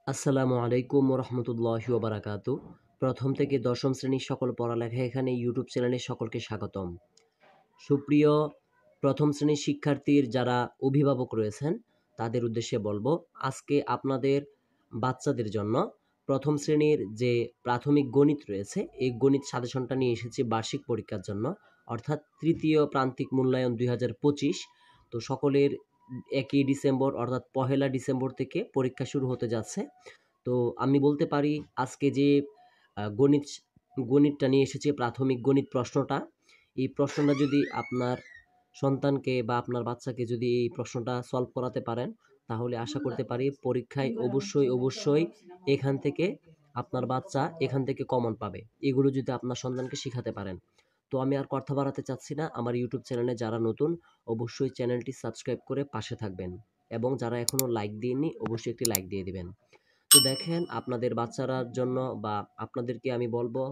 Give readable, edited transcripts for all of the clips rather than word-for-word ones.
আসসালামু আলাইকুম রহমতুল্লাহি ওয়া বারাকাতু। প্রথম থেকে দশম শ্রেণীর সকল পড়ালেখা এখানে ইউটিউব চ্যানেলে সকলকে স্বাগতম। সুপ্রিয় প্রথম শ্রেণীর শিক্ষার্থীর যারা অভিভাবক রয়েছেন তাদের উদ্দেশ্যে বলবো, আজকে আপনাদের বাচ্চাদের জন্য প্রথম শ্রেণীর যে প্রাথমিক গণিত রয়েছে এই গণিত সাজেশনটা নিয়ে এসেছি বার্ষিক পরীক্ষার জন্য, অর্থাৎ তৃতীয় প্রান্তিক মূল্যায়ন 2025। তো সকলের 1 ডিসেম্বর অর্থাৎ 1 ডিসেম্বর থেকে পরীক্ষা শুরু হতে যাচ্ছে। তো আমি বলতে পারি আজকে যে গণিত গণিতটা নিয়ে এসেছে প্রাথমিক গণিত প্রশ্নটা, এই প্রশ্নটা যদি আপনার সন্তানকে বা আপনার বাচ্চাকে যদি এই প্রশ্নটা সলভ করাতে পারেন, তাহলে আশা করতে পারি পরীক্ষায় অবশ্যই এখান থেকে আপনার বাচ্চা এখান থেকে কমন পাবে। এগুলো যদি আপনার সন্তানকে শিখাতে পারেন। তো আমি আর কথা বাড়াতে চাচ্ছি না। আমার ইউটিউব চ্যানেলে যারা নতুন অবশ্যই চ্যানেলটি সাবস্ক্রাইব করে পাশে থাকবেন, এবং যারা এখনো লাইক দেননি অবশ্যই একটি লাইক দিয়ে দিবেন। তো দেখেন আপনাদের বাচ্চারার জন্য বা আপনাদেরকে আমি বলবো,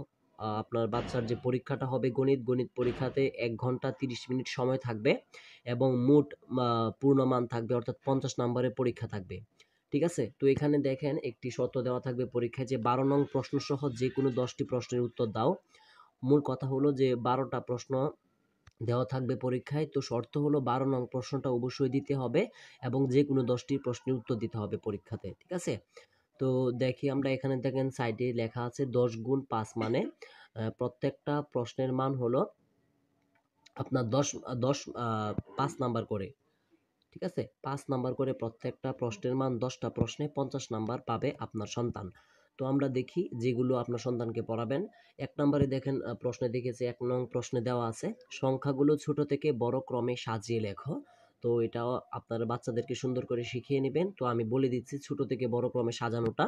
আপনার বাচ্চার যে পরীক্ষাটা হবে গণিত পরীক্ষাতে 1 ঘন্টা 30 মিনিট সময় থাকবে এবং মোট পূর্ণমান থাকবে, অর্থাৎ 50 নম্বরের পরীক্ষা থাকবে। ঠিক আছে, তো এখানে দেখেন একটি শর্ত দেওয়া থাকবে পরীক্ষায় যে 12 নং প্রশ্ন সহ যে কোনো 10টি প্রশ্নের উত্তর দাও। মূল কথা হলো যে 12টা প্রশ্ন দেওয়া থাকবে পরীক্ষায়, তো শর্ত হলো 12 নং প্রশ্নটা অবশ্যই দিতে হবে এবং যে কোনো 10টি প্রশ্নের উত্তর দিতে হবে পরীক্ষাতে। ঠিক আছে, তো দেখি আমরা এখানে দেখেন সাইডে লেখা আছে 10 গুণ 5, মানে প্রত্যেকটা প্রশ্নের মান হলো আপনার 5 নাম্বার করে। ঠিক আছে, 5 নাম্বার করে প্রত্যেকটা প্রশ্নের মান, 10টা প্রশ্নে 50 নাম্বার পাবে আপনার সন্তান। তো আমরা দেখি যেগুলো আপনার সন্তানকে পড়াবেন। 1 নম্বরে দেখেন প্রশ্নে দেখেছি, 1 নং প্রশ্নে দেওয়া আছে সংখ্যাগুলো ছোট থেকে বড় ক্রমে সাজিয়ে লেখো। তো এটাও আপনার বাচ্চাদেরকে সুন্দর করে শিখিয়ে নেবেন। তো আমি বলে দিচ্ছি ছোট থেকে বড় ক্রমে সাজানোটা।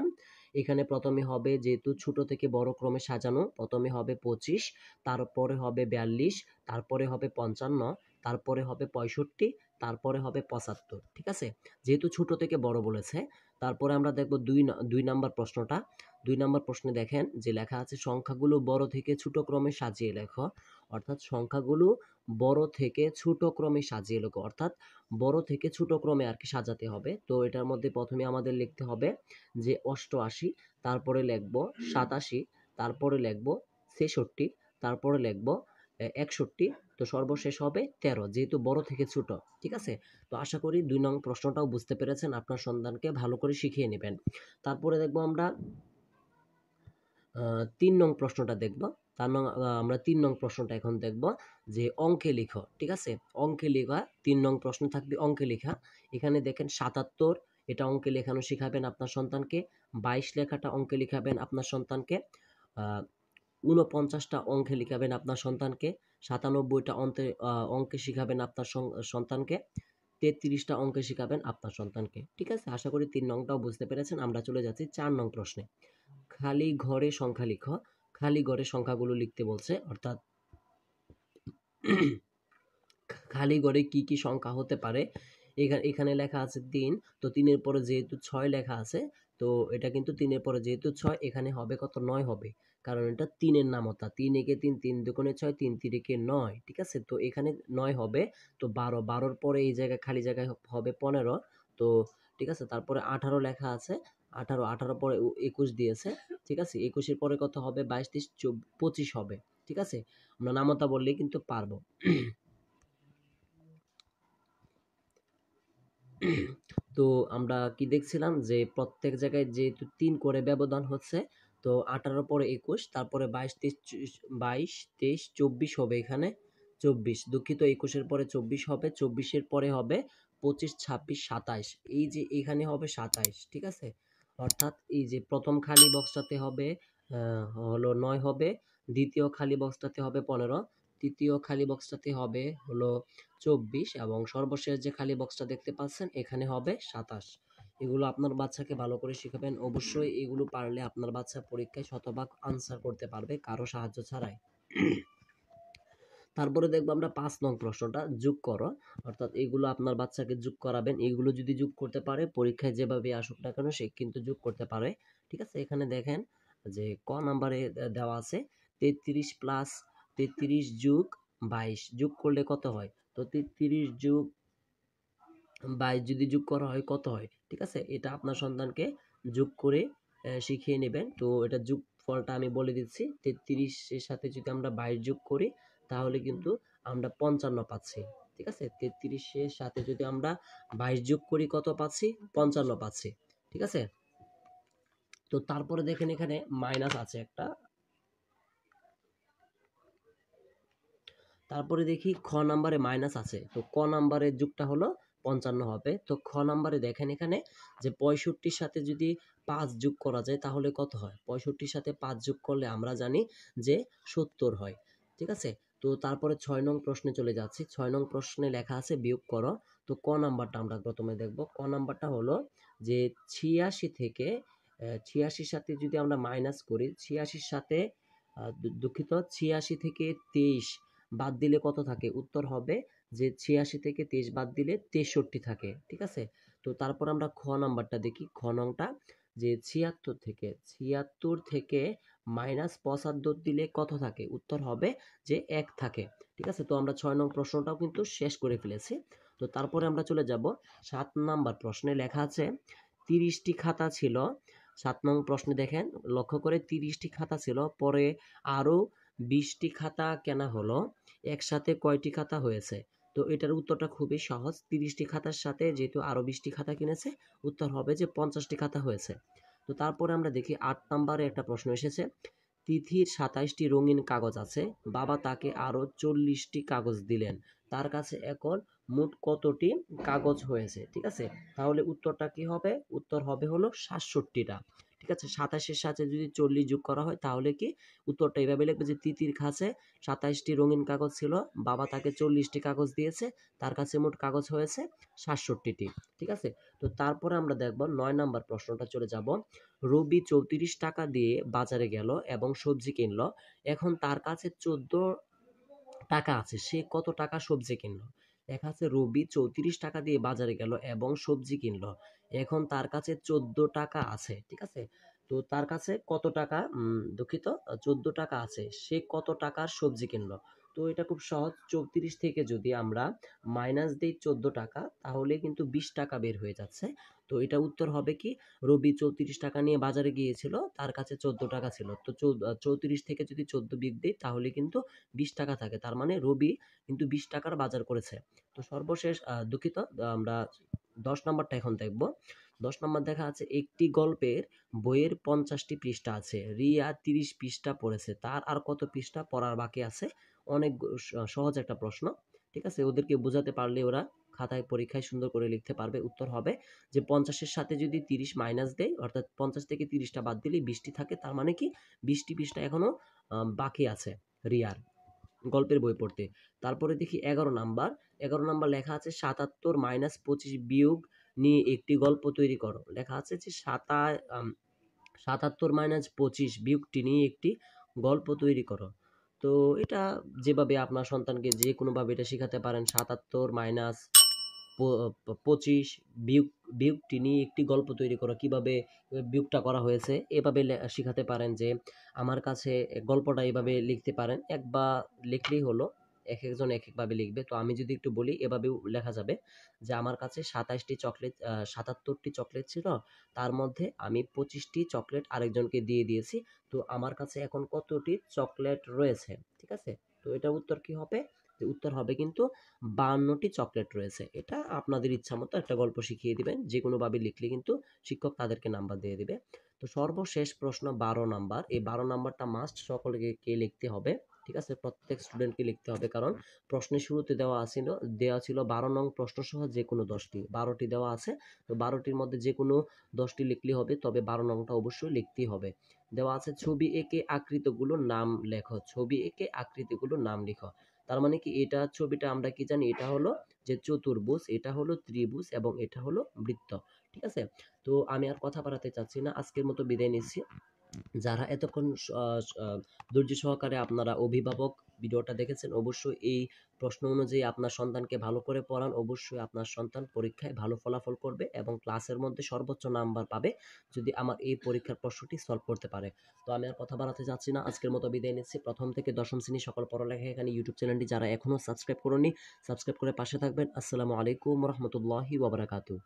এখানে প্রথমে হবে, যেহেতু ছোট থেকে বড় ক্রমে সাজানো, প্রথমে হবে 25, তারপরে হবে 42, তারপরে হবে 55, তারপরে হবে 65, তারপরে হবে 75। ঠিক আছে, যেহেতু ছোট থেকে বড় বলেছে। তারপরে আমরা দেখব 2 নাম্বার প্রশ্নটা। 2 নাম্বার প্রশ্নে দেখেন যে লেখা আছে সংখ্যাগুলো বড় থেকে ছোট ক্রমে সাজিয়ে লেখো। অর্থাৎ সংখ্যাগুলো বড় থেকে ছোট ক্রমে সাজিয়ে লেখো, অর্থাৎ বড় থেকে ছোট ক্রমে আর কি সাজাতে হবে। তো এটার মধ্যে প্রথমে আমাদের লিখতে হবে যে 88, তারপরে লিখবো 87, তারপরে লিখবো 66, তারপরে লিখবো 61, তো সর্বশেষ হবে 13, যেহেতু বড় থেকে ছোট। ঠিক আছে, তো আশা করি 2 নং প্রশ্নটাও বুঝতে পেরেছেন, আপনার সন্তানকে ভালো করে শিখিয়ে নেবেন। তারপরে দেখবো আমরা 3 নং প্রশ্নটা দেখব। আমরা 3 নং প্রশ্নটা এখন দেখব যে অঙ্কে লিখো। ঠিক আছে, অঙ্কে লেখা 3 নং প্রশ্ন থাকবে অঙ্কে লেখা। এখানে দেখেন 77, এটা অঙ্কে লেখানো শিখাবেন আপনার সন্তানকে। 22 লেখাটা অঙ্কে লিখাবেন আপনার সন্তানকে। 49টা অঙ্কে লিখাবেন আপনার সন্তানকে। 97টা অঙ্কে শিখাবেন আপনার সন্তানকে। 33টা অঙ্কে শিখাবেন আপনার সন্তানকে। ঠিক আছে, আশা করি 3 নংটাও বুঝতে পেরেছেন। আমরা চলে যাচ্ছি 4 নং প্রশ্নে। খালি ঘরে সংখ্যা লিখো। খালি ঘরে সংখ্যাগুলো লিখতে বলছে, অর্থাৎ খালি ঘরে কি কি সংখ্যা হতে পারে। এখানে লেখা আছে 3, তো 3-এর পরে যেহেতু 6 লেখা আছে, তো এটা কিন্তু 3-এর পরে যেহেতু 6, এখানে হবে কত, 9 হবে, কারণ এটা 3-এর নামতা। 3 একে 3, 3 দুগুণে 6, 3 তিরিকে 9। ঠিক আছে, তো এখানে 9 হবে। তো 12, 12-র পরে এই জায়গায় খালি জায়গায় হবে 15। তো ঠিক আছে, তারপরে 18 লেখা আছে। 18, 18 পরে 21 দিয়েছে। ঠিক আছে, 21-এর পরে কত হবে, 22, 23, 25 হবে। ঠিক আছে, আমরা নামতা বললেই কিন্তু পারবো। তো আমরা কি দেখছিলাম যে প্রত্যেক জায়গায় যেহেতু 3 করে ব্যবধান হচ্ছে, তো 18 পরে 21, তারপরে 22, 23, 24 হবে। এখানে 24, দুঃখিত, 21-এর পরে 24 হবে, 24-এর পরে হবে 25, 26, 27, এই যে এখানে হবে 27। ঠিক আছে, অর্থাৎ এই যে প্রথম খালি বক্সটাতে হবে হলো 9 হবে, দ্বিতীয় খালি বক্সটাতে হবে 15, তৃতীয় খালি বক্সটাতে হবে হলো 24, এবং সর্বশেষ যে খালি বক্সটা দেখতে পাচ্ছেন এখানে হবে 27। এগুলো আপনার বাচ্চাকে ভালো করে শিখাবেন। অবশ্যই এগুলো পারলে আপনার বাচ্চা পরীক্ষায় শতভাগ আনসার করতে পারবে কারো সাহায্য ছাড়াই। তারপরে দেখবো আমরা 5 নং প্রশ্নটা, যোগ করো। অর্থাৎ এগুলো আপনার বাচ্চাকে যোগ করাবেন। এগুলো যদি যোগ করতে পারে পরীক্ষায় যেভাবে আসুক না কেন সে কিন্তু যোগ করতে পারে। ঠিক আছে, এখানে দেখেন যে ক নাম্বারে দেওয়া আছে 33 প্লাস 33 যোগ 22 যোগ করলে কত হয়। তো 33 যোগ 22 যদি যোগ করা হয় কত হয়। ঠিক আছে, এটা আপনার সন্তানকে যোগ করে শিখিয়ে নেবেন। তো এটা যোগফলটা আমি বলে দিচ্ছি। 33 এর সাথে যদি আমরা 22 যোগ করি তাহলে কিন্তু আমরা 55 পাচ্ছি। ঠিক আছে? 33 এর সাথে যদি আমরা 22 যোগ করি কত পাচ্ছি? 55 পাচ্ছি। ঠিক আছে? তো তারপরে দেখেন এখানে মাইনাস আছে একটা। তারপরে দেখি খ নাম্বারে মাইনাস আছে। তো ক নাম্বারের যুগটা হলো 55 হবে। তো খ নাম্বারে দেখেন এখানে যে 65 সাথে যদি 5 যোগ করা যায় তাহলে কত হয়? 65 সাথে 5 যোগ করলে আমরা জানি যে 70 হয়। ঠিক আছে? তো তারপরে 6 নং প্রশ্নে চলে যাচ্ছি। 6 নং প্রশ্নে লেখা আছে বিয়োগ করো। তো ক নাম্বারটা আমরা প্রথমে দেখব। ক নাম্বারটা হলো যে 86 থেকে 86 সাথে যদি আমরা মাইনাস করি, 86 সাথে দুঃখিত 86 থেকে 23 বাদ দিলে কত থাকে? উত্তর হবে যে 86 থেকে 23 বাদ দিলে 63 থাকে। ঠিক আছে? তো তারপর আমরা খ নাম্বারটা দেখি। খ নংটা যে 76 থেকে মাইনাস 75 দিলে কত থাকে? উত্তর হবে যে 1 থাকে। ঠিক আছে? তো আমরা 6 নং প্রশ্নটাও কিন্তু শেষ করে ফেলেছি। তো তারপরে আমরা চলে যাব 7 নাম্বার প্রশ্নে লেখা আছে 30টি খাতা ছিল। 7 নং প্রশ্নে দেখেন লক্ষ্য করে 30টি খাতা ছিল, পরে আরো 20টি খাতা কেনা হলো, একসাথে কয়টি খাতা হয়েছে? তো এটার উত্তরটা খুবই সহজ। 30টি খাতার সাথে যেহেতু আরো 20টি খাতা কিনেছে, উত্তর হবে যে 50টি খাতা হয়েছে। তো তারপরে আমরা দেখি 8 নম্বরে একটা প্রশ্ন এসেছে। তিথির 27টি রঙিন কাগজ আছে, বাবা তাকে আরো 40টি কাগজ দিলেন, তার কাছে এখন মোট কতটি কাগজ হয়েছে? ঠিক আছে? তাহলে উত্তরটা কি হবে? উত্তর হবে হলো 67টা। ঠিক আছে? 27-এর সাথে যদি 40 যোগ করা হয় তাহলে কি উত্তরটা এভাবে লিখবে যে তিতির কাছে 27টি রঙিন কাগজ ছিল, বাবা তাকে 40টি কাগজ দিয়েছে, তার কাছে মোট কাগজ হয়েছে 67টি। ঠিক আছে? তো তারপরে আমরা দেখব 9 নাম্বার প্রশ্নটা চলে যাব। রবি 34 টাকা দিয়ে বাজারে গেল এবং সবজি কিনলো। এখন তার কাছে 14 টাকা আছে, সে কত টাকা সবজি কিনলো? লেখা আছে রবি 34 টাকা দিয়ে বাজারে গেল এবং সবজি কিনলো। এখন তার কাছে 14 টাকা আছে। ঠিক আছে? তো তার কাছে কত টাকা দুঃখিত 14 টাকা আছে, সে কত টাকার সবজি কিনলো? তো এটা খুব সহজ। 34 থেকে যদি আমরা মাইনাস দিই 14 টাকা তাহলে কিন্তু 20 টাকা বের হয়ে যাচ্ছে। তো এটা উত্তর হবে কি? রবি 34 টাকা নিয়ে বাজারে গিয়েছিল, তার কাছে 14 টাকা ছিল। তো 34 থেকে যদি 14 বিয়োগ দিই তাহলে কিন্তু 20 টাকা থাকে। তার মানে রবি কিন্তু 20 টাকার বাজার করেছে। তো সর্বশেষ দুঃখিত আমরা 10 নাম্বারটা এখন দেখব। 10 নাম্বার দেখা আছে একটি গল্পের বইয়ের 50টি পৃষ্ঠা আছে। রিয়া 30 পৃষ্ঠা পড়েছে। তার আর কত পৃষ্ঠা পড়ার বাকি আছে? অনেক সহজ একটা প্রশ্ন। ঠিক আছে? ওদেরকে বোঝাতে পারলে ওরা খাতায় পরীক্ষায় সুন্দর করে লিখতে পারবে। উত্তর হবে যে 50-এর সাথে যদি 30 মাইনাস দেয়, অর্থাৎ 50 থেকে 30টা বাদ দিলেই 20টি থাকে। তার মানে কি 20টি পৃষ্ঠা এখনো বাকি আছে রিয়ার গল্পের বই পড়তে। তারপরে দেখি 11 নাম্বার। 11 নাম্বার লেখা আছে 77 মাইনাস 25 বিয়োগ নিয়ে একটি গল্প তৈরি করো। লেখা আছে যে 77 মাইনাস 25 বিয়োগটি নিয়ে একটি গল্প তৈরি করো। তো এটা যেভাবে আপনার সন্তানকে যে কোনোভাবে এটা শেখাতে পারেন। 77 মাইনাস 25 বিয়োগটি নিয়ে একটি গল্প তৈরি করো। কিভাবে বিয়োগটা করা হয়েছে এভাবে শিখাতে পারেন যে আমার কাছে গল্পটা এভাবে লিখতে পারেন। একবার লিখলেই হলো। একেকজন একেকভাবে লিখবে। তো আমি যদি একটু বলি এভাবেও লেখা যাবে যে আমার কাছে 77টি চকলেট ছিল। তার মধ্যে আমি 25টি চকলেট আরেকজনকে দিয়ে দিয়েছি। তো আমার কাছে এখন কতটি চকলেট রয়েছে? ঠিক আছে? তো এটার উত্তর কি হবে? উত্তর হবে কিন্তু 52টি চকলেট রয়েছে। এটা আপনাদের ইচ্ছামতো একটা গল্প শিখিয়ে দিবেন। যেকোনোভাবে লিখলে কিন্তু শিক্ষক তাদেরকে নাম্বার দিয়ে দিবে। তো সর্বশেষ প্রশ্ন 12 নাম্বার। এই 12 নাম্বারটা মাস্ট সকলকে লিখতে হবে। ঠিক আছে? প্রত্যেক স্টুডেন্টকে লিখতে হবে, কারণ প্রশ্নের শুরুতে দেওয়া ছিল 12 নং প্রশ্ন সহ যেকোনো 10টি। 12টি দেওয়া আছে। তো 12টির মধ্যে যেকোনো 10টি লিখলেই হবে, তবে 12 নংটা অবশ্যই লিখতেই হবে। দেওয়া আছে ছবি এঁকে আকৃতিগুলোর নাম লেখো। ছবি এঁকে আকৃতিগুলোর নাম লিখো। তার মানে কি এটা ছবিটা আমরা কি জানি? এটা হলো যে চতুর্ভুজ, এটা হলো ত্রিভুজ এবং এটা হলো বৃত্ত। ঠিক আছে? তো আমি আর কথা বাড়াতে চাচ্ছি না। আজকের মতো বিদায় নিচ্ছি। যারা এতক্ষণ ধৈর্য সহকারে আপনারা অভিভাবক ভিডিওটা দেখেছেন, অবশ্যই এই প্রশ্ন অনুযায়ী আপনার সন্তানকে ভালো করে পড়ান। অবশ্যই আপনার সন্তান পরীক্ষায় ভালো ফলাফল করবে এবং ক্লাসের মধ্যে সর্বোচ্চ নাম্বার পাবে যদি আমার এই পরীক্ষার প্রশ্নটি সলভ করতে পারে। তো আমি আর কথা বাড়াতে চাচ্ছি না। আজকের মতো বিদায় নিচ্ছি। প্রথম থেকে দশম শ্রেণীর সকল পড়ালেখা এখানে ইউটিউব চ্যানেলটি যারা এখনো সাবস্ক্রাইব করেননি, সাবস্ক্রাইব করে পাশে থাকবেন। আসসালামু আলাইকুম ওয়া রাহমাতুল্লাহি ওয়া বারাকাতুহু।